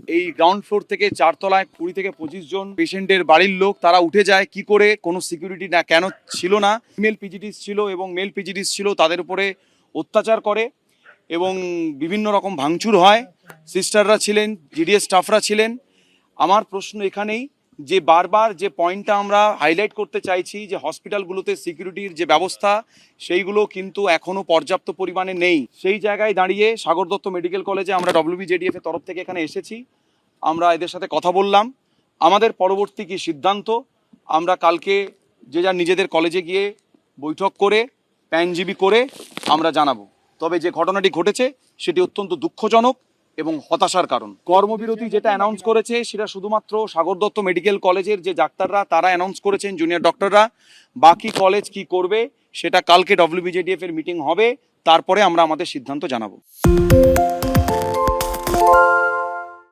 এই ground floor থেকে 4 তলায় 20 থেকে 25 জন পেশেন্টের বাড়ির লোক তারা উঠে যায় কি করে, কোনো সিকিউরিটি না কেন ছিল না। ফিমেল পিজিডিস ছিল এবং মেল পিজিডিস ছিল, তাদের উপরে অত্যাচার করে এবং বিভিন্ন রকম ভাঙচুর হয়। সিস্টাররা ছিলেন, জিডিএস স্টাফরা ছিলেন। আমার প্রশ্ন এখানেই যে বারবার যে পয়েন্টটা আমরা হাইলাইট করতে চাইছি যে হসপিটালগুলোতে সিকিউরিটির যে ব্যবস্থা সেইগুলো কিন্তু এখনো পর্যাপ্ত পরিমাণে নেই। সেই জায়গায় দাঁড়িয়ে সাগর দত্ত মেডিকেল কলেজে আমরা WBJDF এর তরফ থেকে এখানে এসেছি, আমরা এদের সাথে কথা বললাম। আমাদের পরবর্তী কি সিদ্ধান্ত আমরা কালকে যে যার নিজেদের কলেজে গিয়ে বৈঠক করে প্যানজীবী করে আমরা জানাবো। তবে যে ঘটনাটি ঘটেছে সেটি অত্যন্ত দুঃখজনক এবং হতাশার কারণ। কর্মবিরতি যেটা অ্যানাউন্স করেছে সেটা শুধুমাত্র সাগর দত্ত মেডিকেল কলেজের যে ডাক্তাররা তারা অ্যানাউন্স করেছেন, জুনিয়র ডক্টররা। বাকি কলেজ কি করবে সেটা কালকে WBJDF এর মিটিং হবে, তারপরে আমরা আমাদের সিদ্ধান্ত জানাবো।